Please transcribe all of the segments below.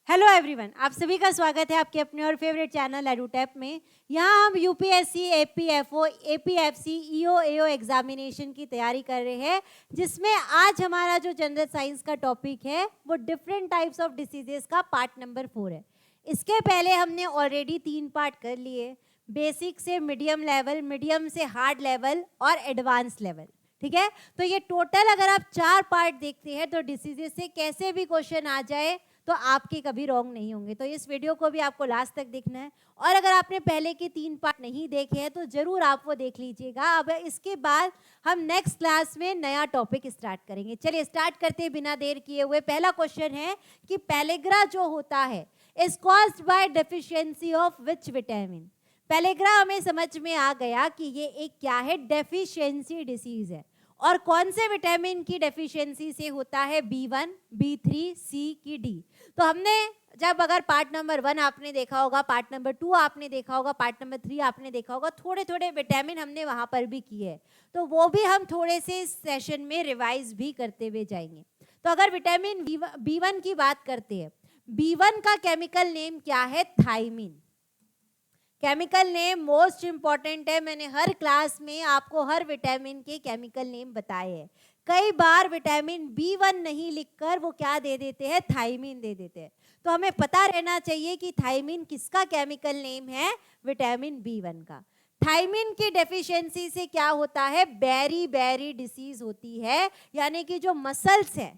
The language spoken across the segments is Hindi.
हेलो एवरीवन, आप सभी का स्वागत है आपके अपने और फेवरेट चैनल एडुटेप में। यहाँ हम यूपीएससी, एपीएफओ, एपीएफसी, ईओ, एओ एग्जामिनेशन की तैयारी कर रहे हैं, जिसमें आज हमारा जो जनरल साइंस का टॉपिक है वो डिफरेंट टाइप्स ऑफ डिसीजेस का पार्ट नंबर 4 है। इसके पहले हमने ऑलरेडी 3 पार्ट कर लिए, बेसिक से मीडियम लेवल, मीडियम से हार्ड लेवल और एडवांस लेवल। ठीक है, तो ये टोटल अगर आप 4 पार्ट देखते हैं तो डिसीजेस से कैसे भी क्वेश्चन आ जाए तो आपके कभी रॉन्ग नहीं होंगे। तो इस वीडियो को भी आपको लास्ट तक देखना है, और अगर आपने पहले के 3 पार्ट नहीं देखे हैं तो जरूर आप वो देख लीजिएगा। अब इसके बाद हम नेक्स्ट क्लास में नया टॉपिक स्टार्ट करेंगे। चलिए स्टार्ट करते हैं बिना देर किए हुए। पहला क्वेश्चन है कि पेलेग्रा जो होता है is caused by deficiency of which vitamin. Pellagra हमें समझ में आ गया कि ये एक क्या है, डेफिशिएंसी डिसीज है। और कौन से विटामिन की डेफिशिएंसी से होता है? B1, B3, C की D। तो हमने जब अगर पार्ट नंबर 1 आपने देखा होगा, पार्ट नंबर 2 आपने देखा होगा, पार्ट नंबर 3 आपने देखा होगा, थोड़े थोड़े विटामिन हमने वहां पर भी किए हैं, तो वो भी हम थोड़े से इस सेशन में रिवाइज भी करते हुए जाएंगे। तो अगर विटामिन B1 की बात करते हैं, B1 का केमिकल नेम क्या है? Thiamine. Chemical name most important है। मैंने हर क्लास में आपको हर विटामिन के केमिकल नेम बताए हैं। कई बार विटामिन B1 नहीं लिखकर वो क्या दे देते हैं? थायमिन दे देते हैं। तो हमें पता रहना चाहिए कि थायमिन किसका केमिकल नेम है? विटामिन B1 का। थायमिन की डेफिशिएंसी से क्या होता है? बेरी बेरी डिसीज होती है, यानी कि जो मसल्स है,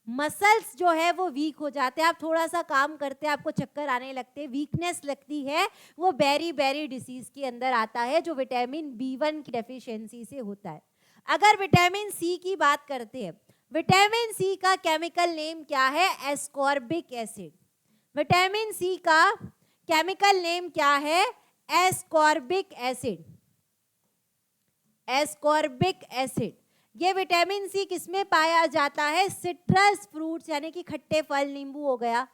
मसल्स जो है वो वीक हो जाते हैं। आप थोड़ा सा काम करते हैं, आपको चक्कर आने लगते हैं, वीकनेस लगती है, वो बेरी बेरी डिसीज के अंदर आता है, जो विटामिन B1 की डेफिशिएंसी से होता है। अगर विटामिन C की बात करते हैं, विटामिन C का केमिकल नेम क्या है? Ascorbic acid. विटामिन C का केमिकल नेम क्या है? Ascorbic acid. Ascorbic acid. ये विटामिन C किसमें पाया जाता है? सिट्रस फ्रूट्स, यानी कि खट्टे फल, नींबू हो गया,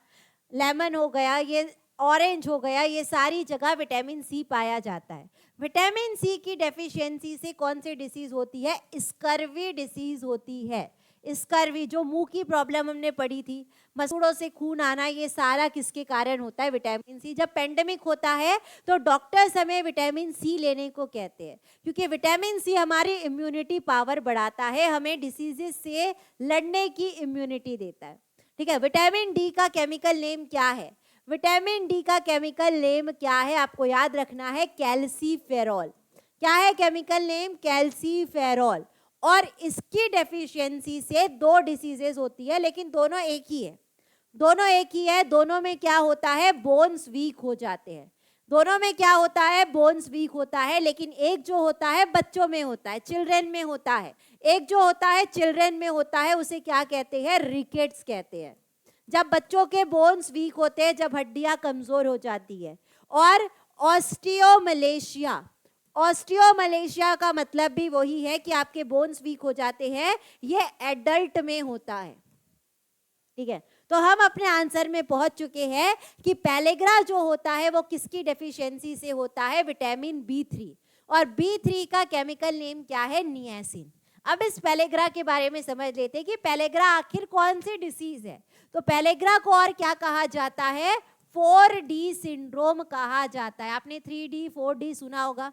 लेमन हो गया, ये ऑरेंज हो गया, ये सारी जगह विटामिन C पाया जाता है। विटामिन C की डेफिशिएंसी से कौन सी डिसीज होती है? स्कर्वी डिसीज होती है। स्कर्वी जो मुंह की प्रॉब्लम हमने पढ़ी थी, मसूड़ों से खून आना, ये सारा किसके कारण होता है? Vitamin C। जब पेंडेमिक होता है तो डॉक्टर्स हमें विटामिन C लेने को कहते हैं, क्योंकि विटामिन C हमारी इम्यूनिटी पावर बढ़ाता है, हमें डिसीजेस से लड़ने की इम्यूनिटी देता है। ठीक है, विटामिन D का केमिकल नेम क्या है? विटामिन D का केमिकल नेम क्या है? आपको याद रखना है, कैल्सीफेरॉल। क्या है केमिकल नेम? कैल्सीफेरॉल। और इसकी डेफिशिएंसी से 2 डिसीजेस होती है, लेकिन दोनों एक ही है। दोनों एक ही है। दोनों में क्या होता है? बोन्स वीक हो जाते हैं। दोनों में क्या होता है? बोन्स वीक होता है। लेकिन एक जो होता है बच्चों में होता है, चिल्ड्रन में होता है। एक जो होता है चिल्ड्रन में होता है, उसे क्या कहते हैं? रिकेट्स कहते हैं। जब बच्चों के बोन्स वीक होते हैं, जब हड्डियां कमजोर हो जाती है। और ऑस्टियोमलेशिया, ऑस्टियोमलेशिया का मतलब भी वही है कि आपके बोन्स वीक हो जाते हैं, ये एडल्ट में होता है। ठीक है, तो हम अपने आंसर में पहुंच चुके हैं कि पेलेग्रा जो होता है वो किसकी डेफिशिएंसी से होता है? Vitamin B3। और B3 का केमिकल नेम क्या है? नियासिन। अब इस पेलेग्रा के बारे में समझ लेते हैं कि पेलेग्रा आखिर कौन सी डिसीज है। तो पेलेग्रा को और क्या कहा जाता है? 4D सिंड्रोम कहा जाता है। आपने 3D 4D सुना होगा,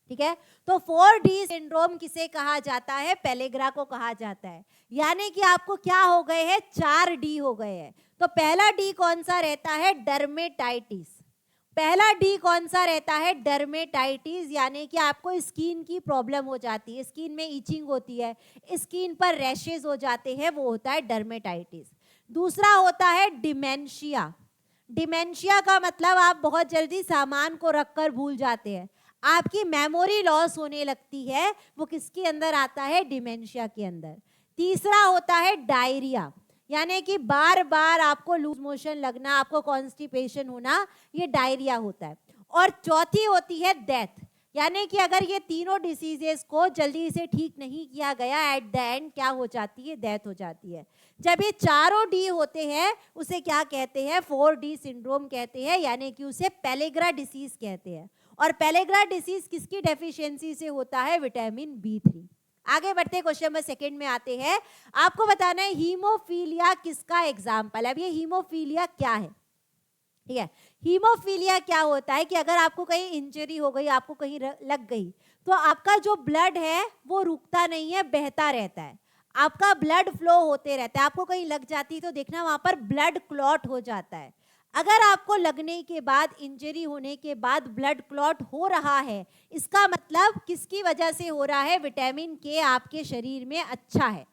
ठीक है। तो 4D सिंड्रोम किसे कहा जाता है? पेलेग्रा को कहा जाता है। यानी कि आपको क्या हो गए हैं? 4D हो गए हैं। तो पहला D कौन सा रहता है? डर्मेटाइटिस। पहला D कौन सा रहता है? डर्मेटाइटिस, यानी कि आपको स्किन की प्रॉब्लम हो जाती है, स्किन में इचिंग होती है, स्किन पर रैशेज हो जाते हैं, वो होता है डर्मेटाइटिस। दूसरा होता है डिमेंशिया। डिमेंशिया का मतलब आप बहुत जल्दी सामान को रखकर भूल जाते हैं, आपकी मेमोरी लॉस होने लगती है, वो किसके अंदर आता है? डिमेंशिया के अंदर। तीसरा होता है डायरिया, यानी कि बार बार आपको लूज मोशन लगना, आपको कॉन्स्टिपेशन होना, ये डायरिया होता है। और चौथी होती है डेथ, यानी कि अगर ये तीनों डिसीजेस को जल्दी से ठीक नहीं किया गया, एट द एंड क्या हो जाती है? डेथ हो जाती है। जब ये चारों D होते हैं उसे क्या कहते हैं? 4D सिंड्रोम कहते हैं, यानी कि उसे पेलेग्रा डिसीज कहते हैं। और पेलेग्रा डिसीज किसकी डेफिशिएंसी से होता है? Vitamin B3। आगे बढ़ते क्वेश्चन नंबर सेकंड में आते हैं। आपको बताना है हीमोफीलिया किसका एग्जाम्पल है। अब ये हीमोफीलिया क्या है, ठीक है। हीमोफीलिया क्या होता है कि अगर आपको कहीं इंजरी हो गई, आपको कहीं लग गई, तो आपका जो ब्लड है वो रुकता नहीं है, बहता रहता है, आपका ब्लड फ्लो होते रहता है। आपको कहीं लग जाती है तो देखना वहां पर ब्लड क्लॉट हो जाता है। अगर आपको लगने के बाद, इंजरी होने के बाद ब्लड क्लॉट हो रहा है, इसका मतलब किसकी वजह से हो रहा है? विटामिन के आपके शरीर में अच्छा है,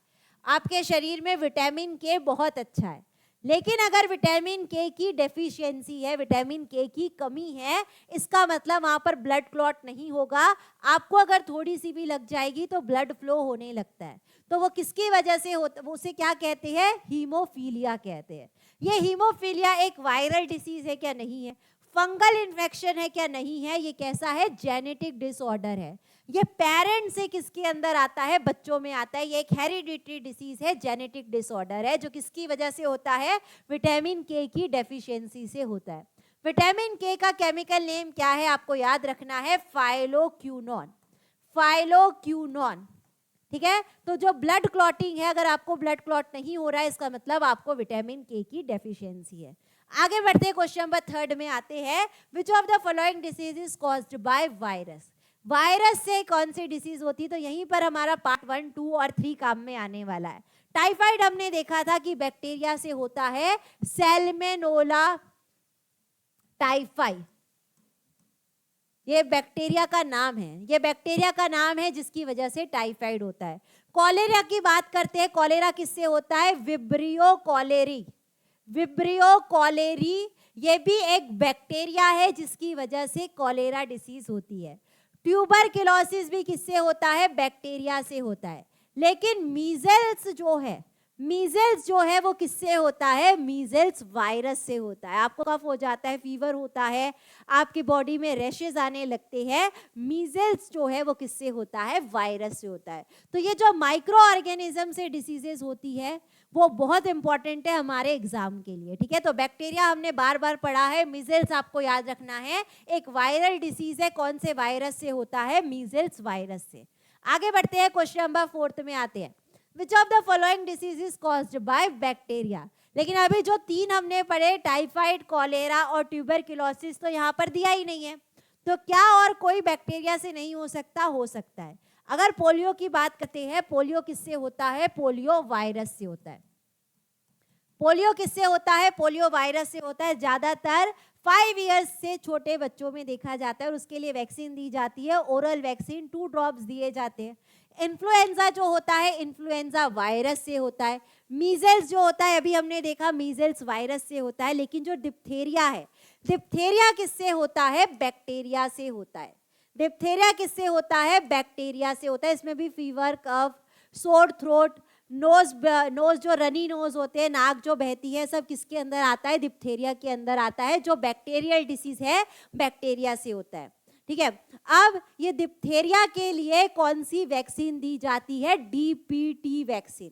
आपके शरीर में विटामिन के बहुत अच्छा है। लेकिन अगर विटामिन के की डेफिशिएंसी है, विटामिन के की कमी है, इसका मतलब वहां पर ब्लड क्लॉट नहीं होगा। आपको अगर थोड़ी सी भी लग जाएगी तो ब्लड फ्लो होने लगता है। तो वो किसकी वजह से होता, वो उसे क्या कहते हैं? हीमोफीलिया कहते हैं। ये हीमोफीलिया एक वायरल डिसीज है क्या? नहीं है। फंगल इन्फेक्शन है क्या? नहीं है। ये कैसा है? जेनेटिक डिसऑर्डर है। ये पेरेंट से किसके अंदर आता है? बच्चों में आता है। ये एक हेरिडिटरी डिसीज है, जेनेटिक डिसऑर्डर है, जो किसकी वजह से होता है? विटामिन के की डेफिशिएंसी से होता है। विटामिन के का केमिकल नेम क्या है? आपको याद रखना है, फाइलोक्यूनोन। फाइलोक्यूनोन, ठीक है। तो जो ब्लड क्लॉटिंग है, अगर आपको ब्लड क्लॉट नहीं हो रहा है, इसका मतलब आपको विटामिन के की डेफिशिएंसी है। आगे बढ़ते क्वेश्चन नंबर थर्ड में आते हैं। Which of the following disease is caused by virus. Virus से कौन सी डिसीज होती है? तो यहीं पर हमारा पार्ट 1, 2 और 3 काम में आने वाला है। टाइफाइड हमने देखा था कि बैक्टीरिया से होता है, सैल्मोनेला टाइफाई, ये बैक्टीरिया का नाम है, ये बैक्टीरिया का नाम है जिसकी वजह से टाइफाइड होता है। कॉलेरा की बात करते हैं, कॉलेरा किससे होता है? Vibrio cholerae. विब्रियो कॉलेरी ये भी एक बैक्टीरिया है जिसकी वजह से कॉलेरा डिसीज होती है। ट्यूबरक्लोसिस भी किससे होता है? बैक्टीरिया से होता है। लेकिन मीजल्स जो है, मीजल्स जो है वो किससे होता है? मीजल्स वायरस से होता है। आपको कफ हो जाता है, फीवर होता है, आपकी बॉडी में रैशेस आने लगते हैं, मीजल्स जो है वो किससे होता है? वायरस से होता है। तो ये जो माइक्रो ऑर्गेनिज्म से डिसीजेस होती है वो बहुत इंपॉर्टेंट है हमारे एग्जाम के लिए, ठीक है। तो बैक्टीरिया हमने बार बार पढ़ा है, मीजल्स आपको याद रखना है, एक वायरल डिसीज है। कौन से वायरस से होता है? मीजल्स वायरस से। आगे बढ़ते हैं, क्वेश्चन नंबर 4 में आते हैं। Which of the following disease is caused by bacteria? लेकिन अभी जो 3 हमने पढ़े, टाइफाइड, कॉलेरा और ट्यूबरक्लोसिस, तो यहाँ पर दिया ही नहीं है। तो क्या और कोई बैक्टीरिया से नहीं हो सकता? हो सकता है। अगर पोलियो की बात करते हैं, पोलियो किससे होता है? पोलियो वायरस से होता है। पोलियो किससे होता है? पोलियो वायरस से होता है। ज्यादातर 5 इयर्स से छोटे बच्चों में देखा जाता है और उसके लिए वैक्सीन दी जाती है, ओरल वैक्सीन 2 ड्रॉप्स दिए जाते हैं। इन्फ्लुएंजा जो होता है, इन्फ्लुएंजा वायरस से होता है। मीजल्स जो होता है, अभी हमने देखा मीजल्स वायरस से होता है। लेकिन जो डिप्थेरिया है, डिप्थेरिया किससे होता है? बैक्टीरिया से होता है। डिप्थेरिया किससे होता है? बैक्टीरिया से होता है। इसमें भी फीवर, कफ, सोर थ्रोट, नोज जो रनी नोज होते हैं, नाक जो बहती है, सब किसके अंदर आता है? डिप्थेरिया के अंदर आता है। जो बैक्टीरियल डिसीज है, बैक्टीरिया से होता है, ठीक है। अब ये डिप्थेरिया के लिए कौन सी वैक्सीन दी जाती है? DPT vaccine.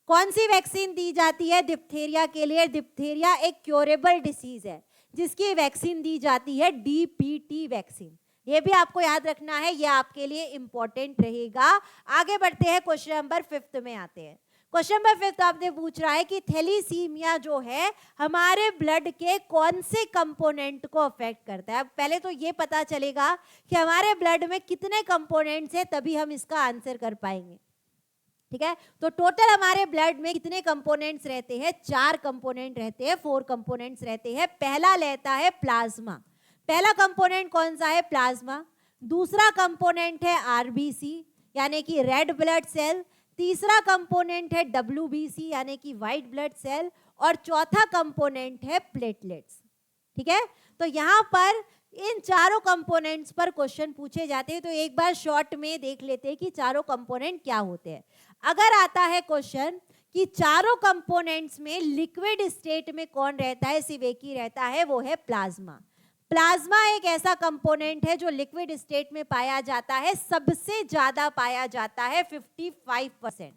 कौन सी वैक्सीन दी जाती है डिप्थेरिया के लिए? डिप्थेरिया एक क्योरेबल डिसीज है जिसकी वैक्सीन दी जाती है डीपीटी वैक्सीन। ये भी आपको याद रखना है, ये आपके लिए इंपॉर्टेंट रहेगा। आगे बढ़ते हैं, क्वेश्चन नंबर 5 में आते हैं। क्वेश्चन नंबर 5 आपने पूछ रहा है कि थैलीसीमिया जो है हमारे ब्लड के कौन से कंपोनेंट को अफेक्ट करता है। पहले तो ये पता चलेगा कि हमारे ब्लड में कितने कंपोनेंट्स हैं, तभी हम इसका आंसर कर पाएंगे, ठीक है। तो टोटल हमारे ब्लड में कितने कंपोनेंट्स रहते हैं? 4 कंपोनेंट रहते हैं, 4 कंपोनेंट्स रहते हैं। पहला रहता है प्लाज्मा। पहला कंपोनेंट कौन सा है? प्लाज्मा। दूसरा कंपोनेंट है आरबीसी यानी कि रेड ब्लड सेल। तीसरा कंपोनेंट है डब्ल्यूबीसी यानी कि व्हाइट ब्लड सेल। और चौथा कंपोनेंट है प्लेटलेट्स, ठीक है। तो यहाँ पर इन चारों कंपोनेंट्स पर क्वेश्चन पूछे जाते हैं। तो एक बार शॉर्ट में देख लेते हैं कि चारों कंपोनेंट क्या होते हैं। अगर आता है क्वेश्चन कि चारों कंपोनेंट्स में लिक्विड स्टेट में कौन रहता है? सिर्फ एक ही रहता है, वो है प्लाज्मा। प्लाज्मा एक ऐसा कंपोनेंट है जो लिक्विड स्टेट में पाया जाता है, सबसे ज्यादा पाया जाता है, 55%।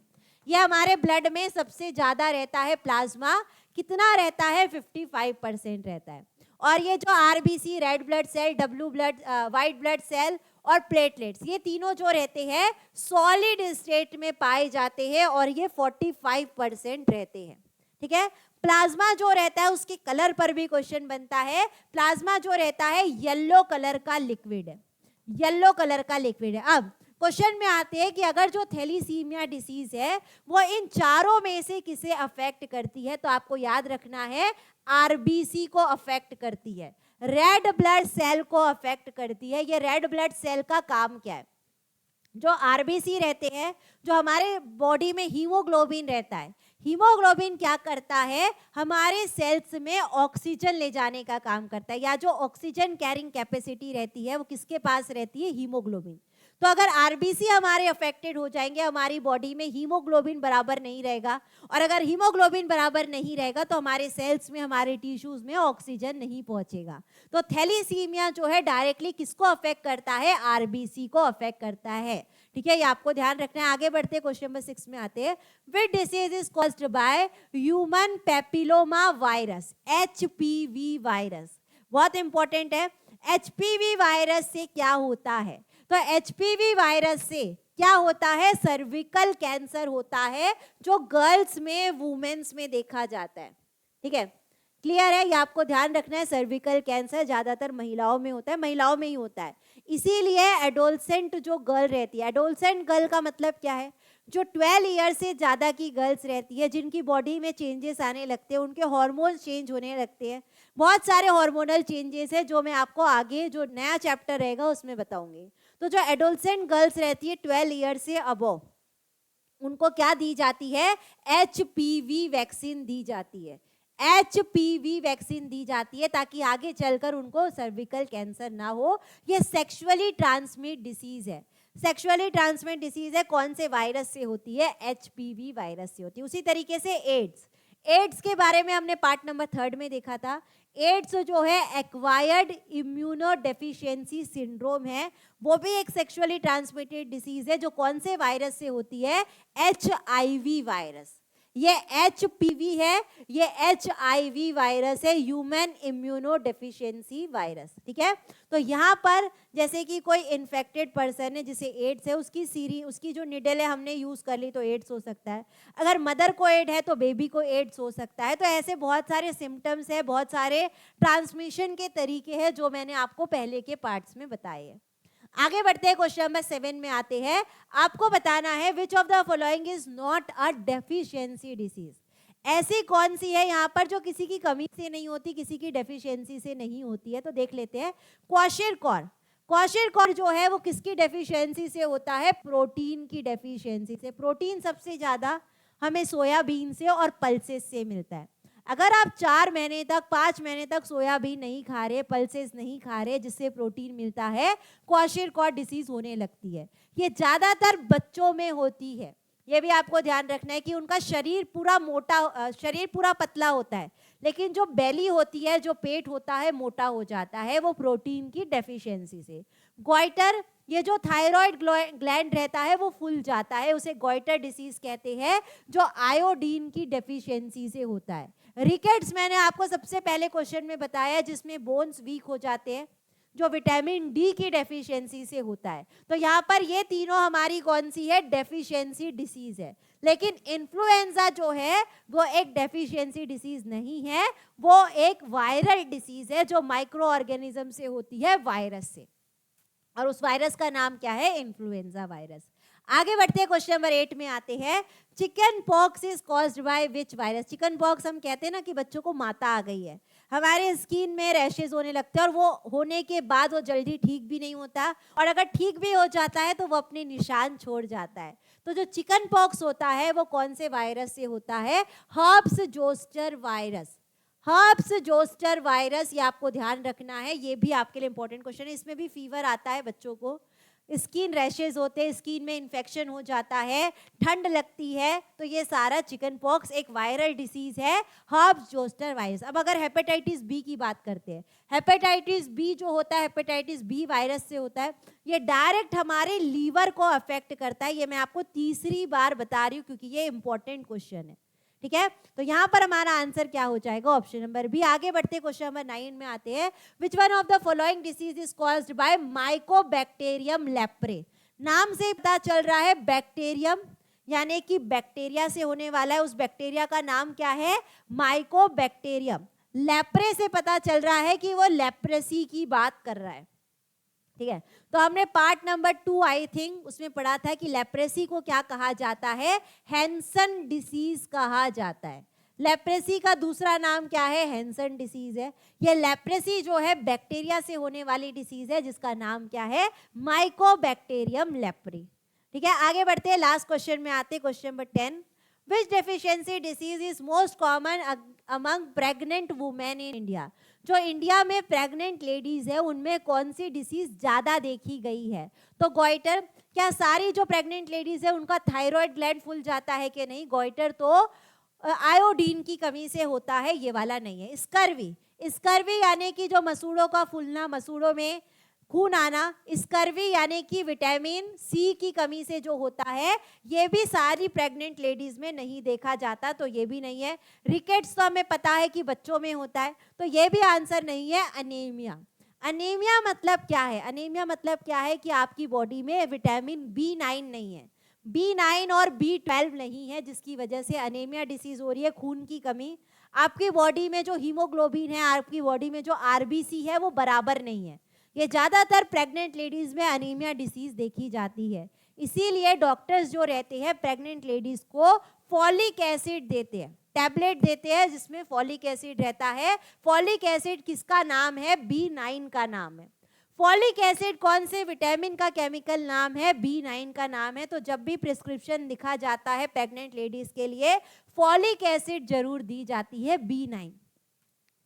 ये हमारे ब्लड में सबसे ज्यादा रहता है प्लाज्मा। कितना रहता है? 55% रहता है। और ये जो RBC, red blood cell, white blood cell और प्लेटलेट्स, ये तीनों जो रहते हैं सॉलिड स्टेट में पाए जाते हैं और ये 45% रहते हैं, ठीक है। प्लाज्मा जो रहता है उसके कलर पर भी क्वेश्चन बनता है। प्लाज्मा जो रहता है येलो कलर का लिक्विड है, येलो कलर का लिक्विड है। अब क्वेश्चन में आते हैं कि अगर जो थैलीसीमिया डिसीज है वो इन चारों में से किसे अफेक्ट करती है, तो आपको याद रखना है आरबीसी को अफेक्ट करती है, रेड ब्लड सेल को अफेक्ट करती है। ये रेड ब्लड सेल का काम क्या है? जो आरबीसी रहते हैं, जो हमारे बॉडी में हीमोग्लोबिन रहता है, हीमोग्लोबिन क्या करता है? हमारे सेल्स में ऑक्सीजन ले जाने का काम करता है, या जो ऑक्सीजन कैरिंग कैपेसिटी रहती है वो किसके पास रहती है? हीमोग्लोबिन। तो अगर आरबीसी हमारे अफेक्टेड हो जाएंगे, हमारी बॉडी में हीमोग्लोबिन बराबर नहीं रहेगा, और अगर हीमोग्लोबिन बराबर नहीं रहेगा तो हमारे सेल्स में, हमारे टिश्यूज में ऑक्सीजन नहीं पहुंचेगा। तो थैलीसीमिया जो है डायरेक्टली किसको अफेक्ट करता है? आरबीसी को अफेक्ट करता है, ठीक है। ये आपको ध्यान रखना है। आगे बढ़ते क्वेश्चन नंबर 6 में आते हैं। Which disease is caused by human papilloma virus, HPV virus. बहुत इंपॉर्टेंट है, एचपीवी वायरस से क्या होता है? तो एचपीवी वायरस से क्या होता है? सर्विकल कैंसर होता है, जो गर्ल्स में, वुमेन्स में देखा जाता है, ठीक है। क्लियर है? ये आपको ध्यान रखना है। सर्विकल कैंसर ज्यादातर महिलाओं में होता है, महिलाओं में ही होता है। इसीलिए एडोलसेंट जो गर्ल रहती है, एडोलसेंट गर्ल का मतलब क्या है? जो 12 ईयर से ज़्यादा की गर्ल्स रहती है, जिनकी बॉडी में चेंजेस आने लगते हैं, उनके हार्मोन्स चेंज होने लगते हैं। बहुत सारे हार्मोनल चेंजेस है जो मैं आपको आगे जो नया चैप्टर रहेगा उसमें बताऊंगी। तो जो एडोलसेंट गर्ल्स रहती है 12 ईयर से अबव, उनको क्या दी जाती है? एचपीवी वैक्सीन दी जाती है, एचपीवी वैक्सीन दी जाती है, ताकि आगे चलकर उनको सर्विकल कैंसर ना हो। ये सेक्सुअली ट्रांसमिट डिसीज है, सेक्सुअली ट्रांसमिट डिसीज है। कौन से वायरस से होती है? एचपीवी वायरस से होती है। उसी तरीके से एड्स, एड्स के बारे में हमने पार्ट नंबर 3 में देखा था। एड्स जो है एक्वायर्ड इम्यूनो डेफिशिएंसी सिंड्रोम है, वो भी एक सेक्सुअली ट्रांसमिटेड डिसीज है, जो कौन से वायरस से होती है? HIV virus. ये एचपीवी है, ये एचआईवी वायरस है, ह्यूमन इम्यूनो डेफिशिएंसी वायरस, ठीक है। तो यहाँ पर जैसे कि कोई इन्फेक्टेड पर्सन है जिसे एड्स है, उसकी जो निडल है हमने यूज कर ली तो एड्स हो सकता है। अगर मदर को एड है तो बेबी को एड्स हो सकता है। तो ऐसे बहुत सारे सिम्टम्स है, बहुत सारे ट्रांसमिशन के तरीके हैं जो मैंने आपको पहले के पार्ट्स में बताए हैं। आगे बढ़ते हैं, क्वेश्चन नंबर 7 में आते हैं। आपको बताना है which of the following is not a deficiency disease. ऐसी कौन सी है यहाँ पर जो किसी की कमी से नहीं होती, किसी की डेफिशिएंसी से नहीं होती है? तो देख लेते हैं। क्वाशिरकॉर, क्वाशिरकॉर जो है वो किसकी डेफिशिएंसी से होता है? प्रोटीन की डेफिशिएंसी से। प्रोटीन सबसे ज्यादा हमें सोयाबीन से और पल्सेस से मिलता है। अगर आप 4 महीने तक, 5 महीने तक सोयाबीन नहीं खा रहे, पल्सेस नहीं खा रहे, जिससे प्रोटीन मिलता है, क्वाशिरकॉर डिसीज होने लगती है। ये ज्यादातर बच्चों में होती है। ये भी आपको ध्यान रखना है कि उनका शरीर पूरा मोटा, शरीर पूरा पतला होता है, लेकिन जो बेली होती है, जो पेट होता है, मोटा हो जाता है, वो प्रोटीन की डेफिशिएंसी से। गॉइटर, ये जो थायराइड ग्लैंड रहता है वो फूल जाता है, उसे गॉइटर डिसीज कहते हैं, जो आयोडीन की डेफिशिएंसी से होता है। रिकेट्स मैंने आपको सबसे पहले क्वेश्चन में बताया, जिसमें बोन्स वीक हो जाते हैं, जो विटामिन डी की डेफिशिएंसी से होता है। तो यहाँ पर ये तीनों हमारी कौन सी है? डेफिशिएंसी डिसीज है। लेकिन इन्फ्लुएंजा जो है वो एक डेफिशिएंसी डिसीज नहीं है, वो एक वायरल डिसीज है जो माइक्रो ऑर्गेनिज्म से होती है, वायरस से, और उस वायरस का नाम क्या है? Influenza virus. आगे बढ़ते हैं, क्वेश्चन नंबर 8 में आते हैं। Chicken pox is caused by which virus? Chicken pox, हम कहते हैं ना कि बच्चों को माता आ गई है, हमारे स्किन में रैशेज होने लगते हैं, और वो होने के बाद वो जल्दी ठीक भी नहीं होता, और अगर ठीक भी हो जाता है तो वो अपने निशान छोड़ जाता है। तो जो चिकन पॉक्स होता है वो कौन से वायरस से होता है? Herbs zoster virus. Herbs zoster virus, ये आपको ध्यान रखना है, ये भी आपके लिए इंपॉर्टेंट क्वेश्चन है। इसमें भी फीवर आता है बच्चों को, स्किन रैशेज होते हैं, स्किन में इन्फेक्शन हो जाता है, ठंड लगती है, तो ये सारा चिकन पॉक्स एक वायरल डिसीज है, हर्ब्स जोस्टर वायरस। अब अगर हेपेटाइटिस बी की बात करते हैं, हेपेटाइटिस बी जो होता है, हेपेटाइटिस बी वायरस से होता है। ये डायरेक्ट हमारे लीवर को अफेक्ट करता है। ये मैं आपको तीसरी बार बता रही हूँ क्योंकि ये इंपॉर्टेंट क्वेश्चन है, ठीक है, तो यहाँ पर हमारा आंसर क्या हो जाएगा, ऑप्शन नंबर बी। आगे बढ़ते क्वेश्चन नंबर 9 में आते हैं। Which one of the following disease is caused by Mycobacterium leprae. नाम से पता चल रहा है बैक्टीरियम, यानी कि बैक्टीरिया से होने वाला है। उस बैक्टीरिया का नाम क्या है, माइकोबैक्टीरियम। लेप्रे से पता चल रहा है कि वो लेप्रेसी की बात कर रहा है। ठीक है, तो हमने पार्ट नंबर 2 आई थिंक उसमें पढ़ा था कि लेप्रेसी को क्या कहा जाता है, हैंसन डिसीज कहा जाता है। लेप्रेसी का दूसरा नाम क्या है, हैंसन डिसीज है। ये लेप्रेसी जो है बैक्टीरिया से होने वाली डिसीज है जिसका नाम क्या है, माइकोबैक्टीरियम लेप्रे। ठीक है, आगे बढ़ते हैं, लास्ट क्वेश्चन में आते हैं, question number 10। Which deficiency disease is most common among pregnant women in India? जो इंडिया में प्रेग्नेंट लेडीज है उनमें कौन सी डिसीज ज्यादा देखी गई है, तो गॉइटर। क्या सारी जो प्रेग्नेंट लेडीज है उनका थायराइड ग्लैंड फूल जाता है कि नहीं, गॉइटर तो आयोडीन की कमी से होता है, ये वाला नहीं है। स्कर्वी, स्कर्वी यानी कि जो मसूड़ों का फूलना, मसूड़ों में खून आना, स्कर्वी यानी कि विटामिन सी की कमी से जो होता है, ये भी सारी प्रेग्नेंट लेडीज में नहीं देखा जाता, तो ये भी नहीं है। रिकेट्स तो हमें पता है कि बच्चों में होता है, तो ये भी आंसर नहीं है। अनीमिया, अनीमिया मतलब क्या है, अनीमिया मतलब क्या है कि आपकी बॉडी में विटामिन B9 नहीं है, B9 और B12 नहीं है, जिसकी वजह से अनीमिया डिसीज हो रही है, खून की कमी। आपकी बॉडी में जो हीमोग्लोबिन है, आपकी बॉडी में जो RBC है वो बराबर नहीं है। ये ज़्यादातर प्रेग्नेंट लेडीज़ में अनीमिया डिसीज़ देखी जाती है। इसीलिए डॉक्टर्स जो रहते हैं प्रेग्नेंट लेडीज़ को फॉलिक एसिड देते हैं, टैबलेट देते हैं जिसमें फॉलिक एसिड रहता है। फॉलिक एसिड किसका नाम है, B9 का नाम है। फॉलिक एसिड कौन से विटामिन का केमिकल नाम है, B9 का नाम है। तो जब भी प्रिस्क्रिप्शन लिखा जाता है प्रेग्नेंट लेडीज़ के लिए, फॉलिक एसिड जरूर दी जाती है, B9।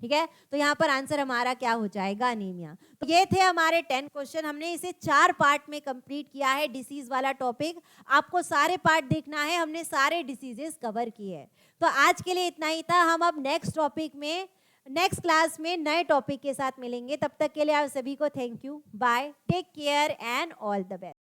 ठीक है, तो यहाँ पर आंसर हमारा क्या हो जाएगा, अनीमिया। तो ये थे हमारे 10 क्वेश्चन। हमने इसे 4 पार्ट में कंप्लीट किया है, डिसीज वाला टॉपिक। आपको सारे पार्ट देखना है, हमने सारे डिसीजेस कवर किए हैं। तो आज के लिए इतना ही था। हम अब नेक्स्ट टॉपिक में, नेक्स्ट क्लास में नए टॉपिक के साथ मिलेंगे। तब तक के लिए आप सभी को thank you, bye, take care and all the best.